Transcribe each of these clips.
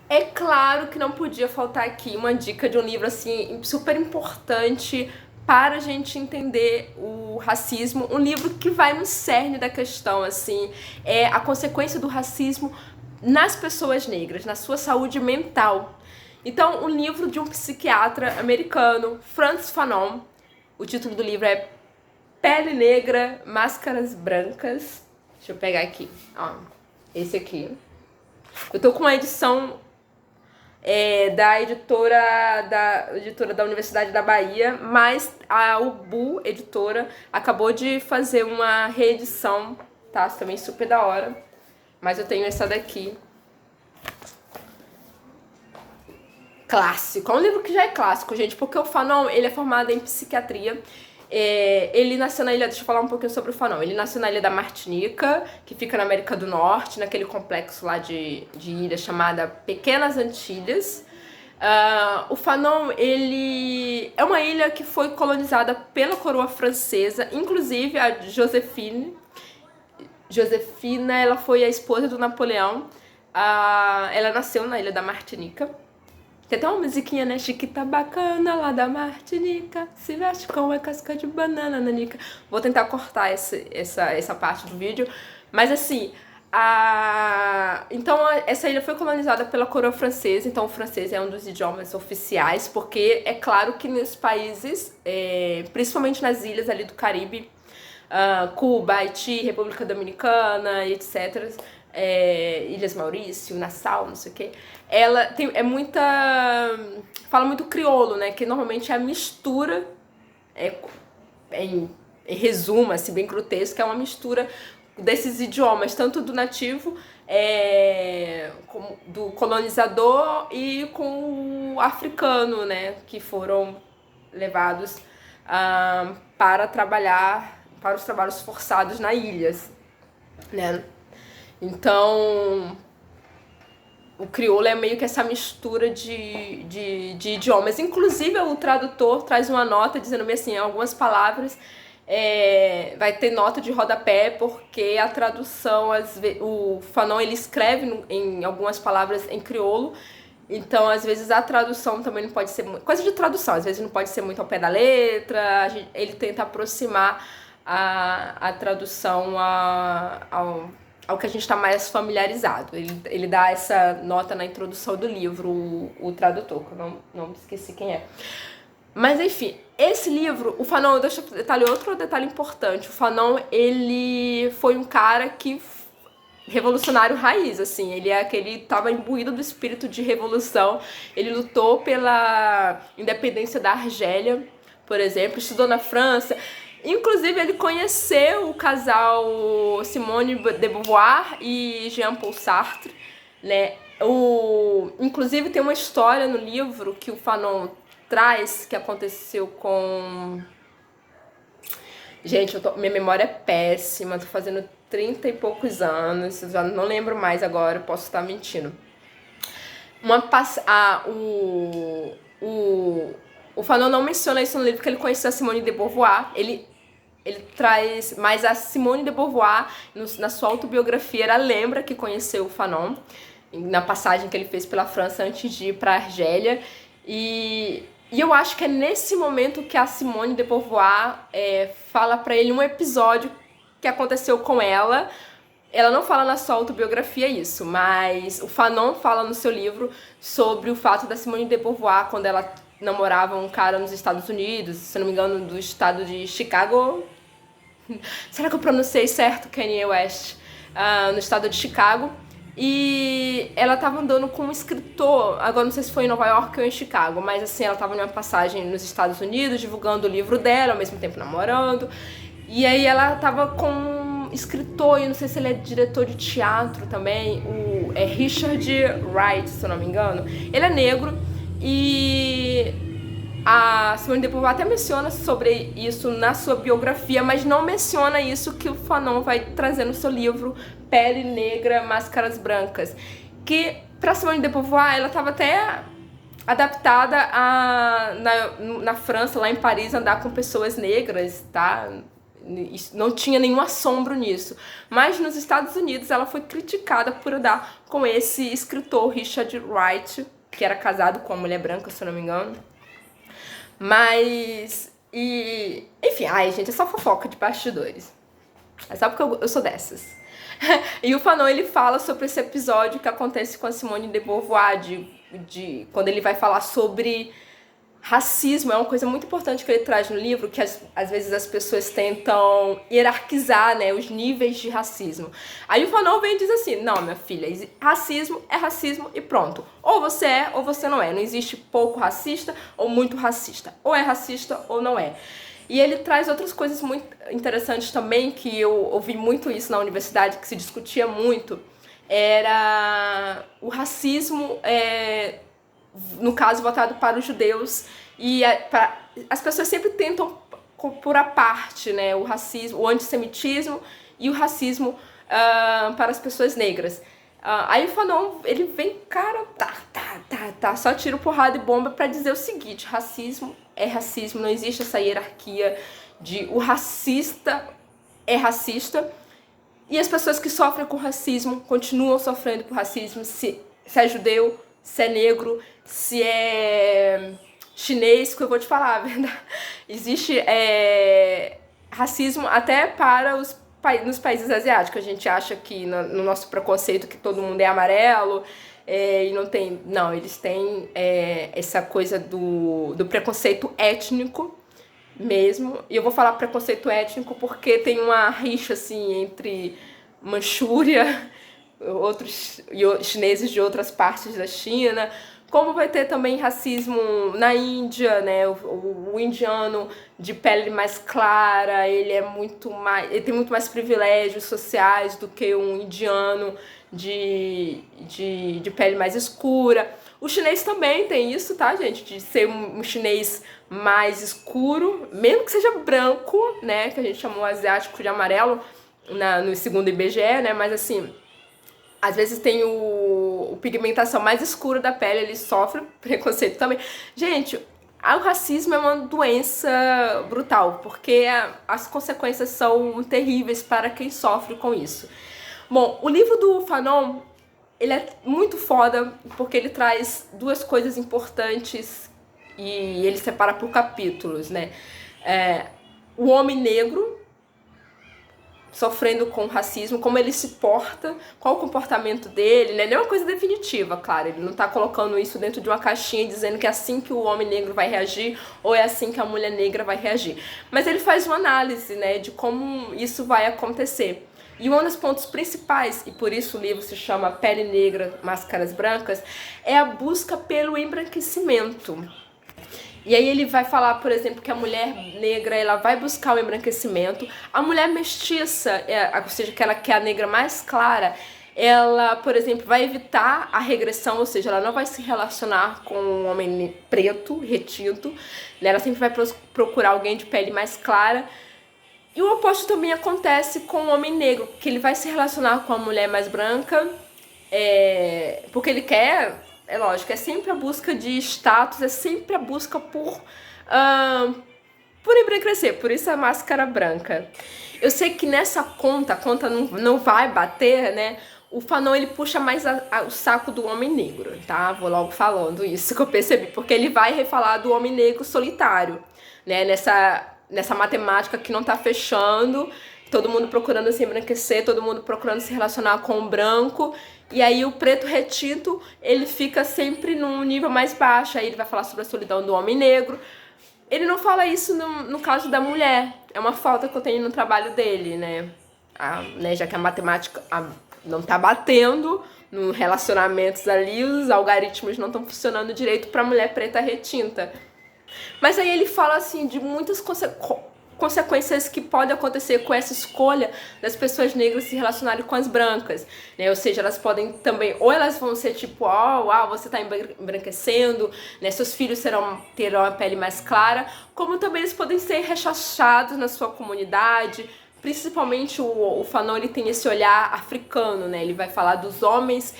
É claro que não podia faltar aqui uma dica de um livro assim super importante para a gente entender o racismo, um livro que vai no cerne da questão, assim, é a consequência do racismo nas pessoas negras, na sua saúde mental. Então, um livro de um psiquiatra americano, Frantz Fanon, o título do livro é Pele Negra, Máscaras Brancas. Deixa eu pegar aqui, ó, esse aqui. Eu tô com uma edição da editora da Universidade da Bahia, mas a Ubu, editora, acabou de fazer uma reedição, tá? Também super da hora. Mas eu tenho essa daqui. Clássico. É um livro que já é clássico, gente, porque o Fanon, ele é formado em psiquiatria. Ele nasceu na ilha, deixa eu falar um pouquinho sobre o Fanon. Ele nasceu na ilha da Martinica, que fica na América do Norte, naquele complexo lá de ilha chamada Pequenas Antilhas. O Fanon, ele é uma ilha que foi colonizada pela coroa francesa, inclusive a Josefina, ela foi a esposa do Napoleão. Ela nasceu na ilha da Martinica. Tem até uma musiquinha, né? Chiquita bacana lá da Martinica, se veste com a casca de banana, nanica. Vou tentar cortar essa parte do vídeo. Mas assim, então essa ilha foi colonizada pela coroa francesa. Então o francês é um dos idiomas oficiais, porque é claro que nos países, principalmente nas ilhas ali do Caribe, Cuba, Haiti, República Dominicana e etc., Ilhas Maurício, Nassau, não sei o que, ela tem, fala muito crioulo, né, que normalmente é a mistura, em resumo, assim, bem grotesco, é uma mistura desses idiomas, tanto do nativo, do colonizador e com o africano, né, que foram levados para trabalhar, para os trabalhos forçados nas ilhas, né. Então, o crioulo é meio que essa mistura de idiomas. Inclusive, o tradutor traz uma nota dizendo assim, algumas palavras vai ter nota de rodapé, porque a tradução, o Fanon, ele escreve em algumas palavras em crioulo, então às vezes a tradução também não pode ser coisa de tradução, às vezes não pode ser muito ao pé da letra. Ele tenta aproximar a tradução ao que a gente está mais familiarizado. Ele dá essa nota na introdução do livro, o tradutor, que eu não esqueci quem é. Mas enfim, esse livro, o Fanon, deixa eu detalhar outro detalhe importante. O Fanon, ele foi um cara que revolucionário raiz, assim, ele tava imbuído do espírito de revolução. Ele lutou pela independência da Argélia, por exemplo, estudou na França. Inclusive, ele conheceu o casal Simone de Beauvoir e Jean-Paul Sartre, né? Inclusive, tem uma história no livro que o Fanon traz, que aconteceu com... Gente, minha memória é péssima, tô fazendo 30 e poucos anos, eu já não lembro mais agora, posso estar mentindo. O Fanon não menciona isso no livro, porque ele conheceu a Simone de Beauvoir. Ele traz, mas a Simone de Beauvoir, na sua autobiografia, ela lembra que conheceu o Fanon na passagem que ele fez pela França antes de ir para a Argélia. E eu acho que é nesse momento que a Simone de Beauvoir fala para ele um episódio que aconteceu com ela. Ela não fala na sua autobiografia isso, mas o Fanon fala no seu livro sobre o fato da Simone de Beauvoir, quando ela namorava um cara nos Estados Unidos, se não me engano, do estado de Chicago. Será que eu pronunciei certo, Kanye West? No estado de Chicago. E ela tava andando com um escritor, agora não sei se foi em Nova York ou em Chicago, mas assim, ela tava numa passagem nos Estados Unidos, divulgando o livro dela, ao mesmo tempo namorando. E aí ela tava com um escritor, e não sei se ele é diretor de teatro também, é Richard Wright, se eu não me engano. Ele é negro e a Simone de Beauvoir até menciona sobre isso na sua biografia, mas não menciona isso que o Fanon vai trazer no seu livro Pele Negra, Máscaras Brancas. Que, pra Simone de Beauvoir, ela estava até adaptada na França, lá em Paris, andar com pessoas negras, tá? Não tinha nenhum assombro nisso. Mas nos Estados Unidos ela foi criticada por andar com esse escritor Richard Wright, que era casado com uma mulher branca, se eu não me engano. Mas... enfim, ai gente, é só fofoca de bastidores. É só porque eu sou dessas. E o Fanon, ele fala sobre esse episódio que acontece com a Simone de Beauvoir, quando ele vai falar sobre racismo. É uma coisa muito importante que ele traz no livro, que às vezes as pessoas tentam hierarquizar, né, os níveis de racismo. Aí o Fanon vem e diz assim, não, minha filha, racismo é racismo e pronto. Ou você é ou você não é. Não existe pouco racista ou muito racista. Ou é racista ou não é. E ele traz outras coisas muito interessantes também, que eu ouvi muito isso na universidade, que se discutia muito, era o racismo, no caso, voltado para os judeus, e as pessoas sempre tentam pôr à parte, né, o racismo, o antissemitismo e o racismo para as pessoas negras. Aí o Fanon, ele vem, cara, só tira porrada e bomba pra dizer o seguinte, racismo é racismo, não existe essa hierarquia de o racista é racista e as pessoas que sofrem com racismo continuam sofrendo por racismo, se é judeu, se é negro, se é chinês, que eu vou te falar, a verdade. Existe racismo até para nos países asiáticos. A gente acha que no nosso preconceito que todo mundo é amarelo e não tem... Não, eles têm essa coisa do preconceito étnico mesmo. E eu vou falar preconceito étnico porque tem uma rixa assim entre Manchúria, outros chineses de outras partes da China, como vai ter também racismo na Índia, né? O indiano de pele mais clara, ele tem muito mais privilégios sociais do que um indiano de pele mais escura. O chinês também tem isso, tá, gente? De ser um chinês mais escuro, mesmo que seja branco, né? Que a gente chamou asiático de amarelo no segundo IBGE, né? Mas assim, às vezes tem o pigmentação mais escura da pele, ele sofre preconceito também. Gente, o racismo é uma doença brutal, porque as consequências são terríveis para quem sofre com isso. Bom, o livro do Fanon, ele é muito foda, porque ele traz duas coisas importantes e ele separa por capítulos, né? O homem negro sofrendo com racismo, como ele se porta, qual o comportamento dele, né? Não é uma coisa definitiva, claro, ele não tá colocando isso dentro de uma caixinha e dizendo que é assim que o homem negro vai reagir ou é assim que a mulher negra vai reagir. Mas ele faz uma análise, né, de como isso vai acontecer. E um dos pontos principais, e por isso o livro se chama Pele Negra, Máscaras Brancas, é a busca pelo embranquecimento. E aí ele vai falar, por exemplo, que a mulher negra, ela vai buscar o embranquecimento. A mulher mestiça, ou seja, aquela que é a negra mais clara, ela, por exemplo, vai evitar a regressão, ou seja, ela não vai se relacionar com um homem preto, retinto, né? Ela sempre vai procurar alguém de pele mais clara. E o oposto também acontece com o homem negro, que ele vai se relacionar com a mulher mais branca, porque ele quer... É lógico, é sempre a busca de status, é sempre a busca por embranquecer, por isso a máscara branca. Eu sei que nessa conta, a conta não vai bater, né? O Fanon, ele puxa mais o saco do homem negro, tá? Vou logo falando isso que eu percebi, porque ele vai refalar do homem negro solitário, né? Nessa matemática que não tá fechando, todo mundo procurando se embranquecer, todo mundo procurando se relacionar com o branco, e aí o preto retinto, ele fica sempre num nível mais baixo. Aí ele vai falar sobre a solidão do homem negro. Ele não fala isso no caso da mulher. É uma falta que eu tenho no trabalho dele, né? Já que a matemática não tá batendo nos relacionamentos ali, os algoritmos não estão funcionando direito para mulher preta retinta. Mas aí ele fala assim de muitas consequências que podem acontecer com essa escolha das pessoas negras se relacionarem com as brancas, né? Ou seja, elas podem também, ou elas vão ser tipo, você tá embranquecendo, né? Seus filhos terão a pele mais clara, como também eles podem ser rechaçados na sua comunidade. Principalmente o Fanon, ele tem esse olhar africano, né? Ele vai falar dos homens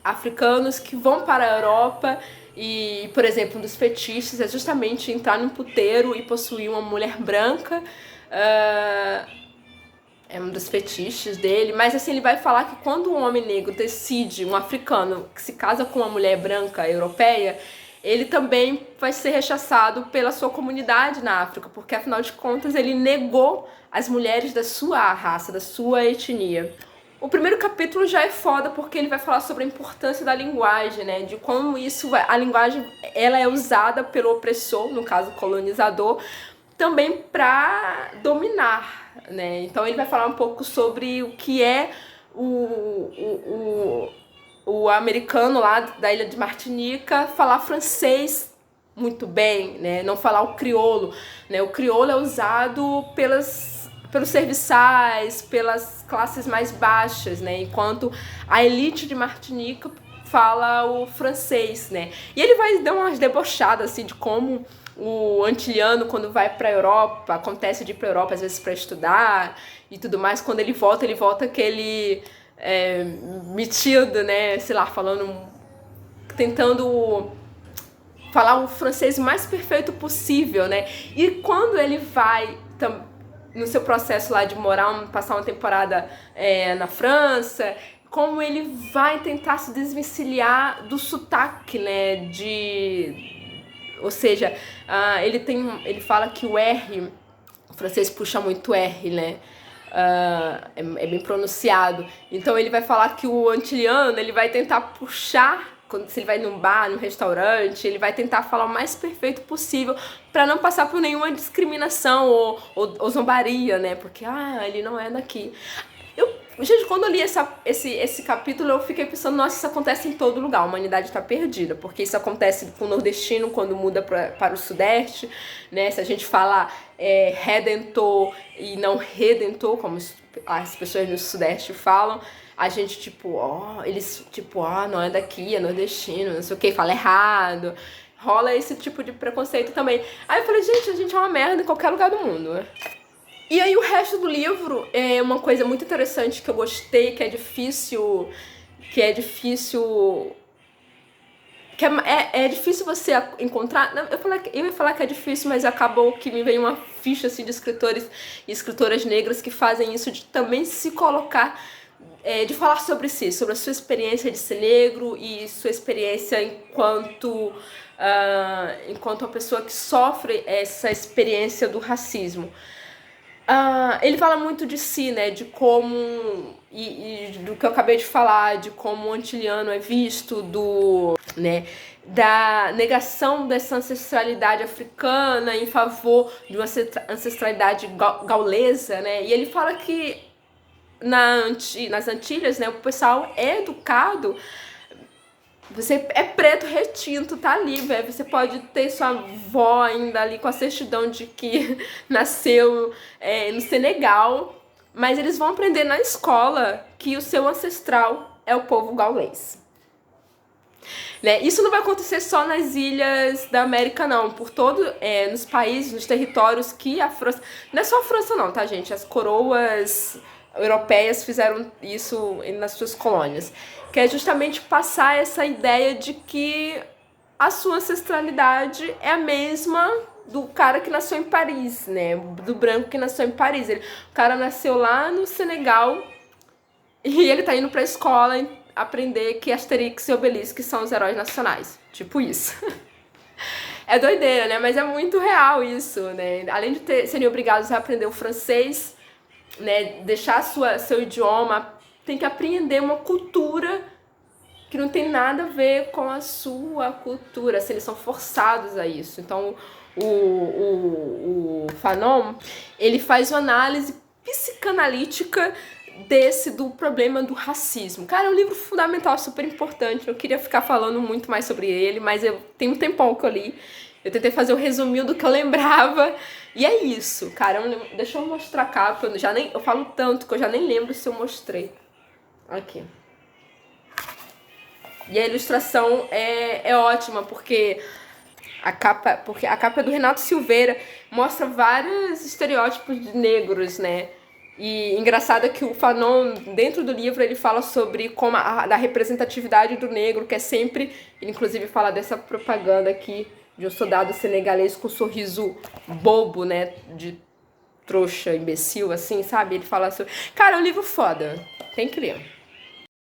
africanos que vão para a Europa. E, por exemplo, um dos fetiches é justamente entrar num puteiro e possuir uma mulher branca É um dos fetiches dele, mas assim, ele vai falar que quando um homem negro decide, um africano, que se casa com uma mulher branca europeia, ele também vai ser rechaçado pela sua comunidade na África, porque afinal de contas ele negou as mulheres da sua raça, da sua etnia. O primeiro capítulo já é foda porque ele vai falar sobre a importância da linguagem, né? De como a linguagem, ela é usada pelo opressor, no caso colonizador, também para dominar, né? Então ele vai falar um pouco sobre o que é o americano lá da ilha de Martinica falar francês muito bem, né? Não falar o crioulo, né? O crioulo é usado pelos serviçais, pelas classes mais baixas, né? Enquanto a elite de Martinica fala o francês, né? E ele vai dar umas debochadas assim de como o antilhano, quando vai para a Europa, acontece de ir para a Europa às vezes para estudar e tudo mais, quando ele volta aquele metido, né, sei lá, tentando falar o francês mais perfeito possível, né, e quando ele vai no seu processo lá de passar uma temporada na França, como ele vai tentar se desvencilhar do sotaque, né, ou seja, ele fala que o R, o francês puxa muito R, né? É bem pronunciado. Então ele vai falar que o antilhano, ele vai tentar puxar, se ele vai num bar, num restaurante, ele vai tentar falar o mais perfeito possível para não passar por nenhuma discriminação ou zombaria, né? Porque, ele não é daqui. Gente, quando eu li esse capítulo, eu fiquei pensando, nossa, isso acontece em todo lugar, a humanidade está perdida, porque isso acontece com o nordestino quando muda para o sudeste, né? Se a gente fala redentor e não redentor, como as pessoas no sudeste falam, a gente, não é daqui, é nordestino, não sei o que, fala errado, rola esse tipo de preconceito também. Aí eu falei, gente, a gente é uma merda em qualquer lugar do mundo, né? E aí o resto do livro é uma coisa muito interessante que eu gostei, que é difícil você encontrar. Eu ia falar que é difícil, mas acabou que me veio uma ficha assim, de escritores e escritoras negras que fazem isso, de também se colocar, de falar sobre si, sobre a sua experiência de ser negro e sua experiência enquanto uma pessoa que sofre essa experiência do racismo. Ele fala muito de si, né, de como, e do que eu acabei de falar, de como o antiliano é visto, da negação dessa ancestralidade africana em favor de uma ancestralidade gaulesa, né, e ele fala que nas Antilhas, né, o pessoal é educado. Você é preto retinto, tá ali, velho. Você pode ter sua avó ainda ali com a certidão de que nasceu no Senegal, mas eles vão aprender na escola que o seu ancestral é o povo gaulês. Né? Isso não vai acontecer só nas ilhas da América, não. Por nos países, nos territórios que a França... Não é só a França, não, tá, gente? As coroas europeias fizeram isso nas suas colônias, que é justamente passar essa ideia de que a sua ancestralidade é a mesma do cara que nasceu em Paris, né? Do branco que nasceu em Paris. O cara nasceu lá no Senegal e ele tá indo pra escola aprender que Asterix e Obelix são os heróis nacionais. Tipo isso. É doideira, né? Mas é muito real isso, né? Além de serem obrigados a aprender o francês, né, deixar seu idioma, tem que aprender uma cultura que não tem nada a ver com a sua cultura, assim, eles são forçados a isso. Então o Fanon, ele faz uma análise psicanalítica do problema do racismo. Cara, é um livro fundamental, super importante. Eu queria ficar falando muito mais sobre ele, mas tem um tempão que eu li. Eu tentei fazer um resuminho do que eu lembrava. E é isso, cara. Deixa eu mostrar a capa. Eu falo tanto que eu já nem lembro se eu mostrei. Aqui. E a ilustração é ótima, porque a capa é do Renato Silveira, mostra vários estereótipos de negros, né? E engraçado é que o Fanon, dentro do livro, ele fala sobre como da representatividade do negro, que é sempre... Ele, inclusive, fala dessa propaganda aqui de um soldado senegalês com um sorriso bobo, né? trouxa, imbecil, assim, sabe? Ele fala assim, cara, é um livro foda, tem que ler.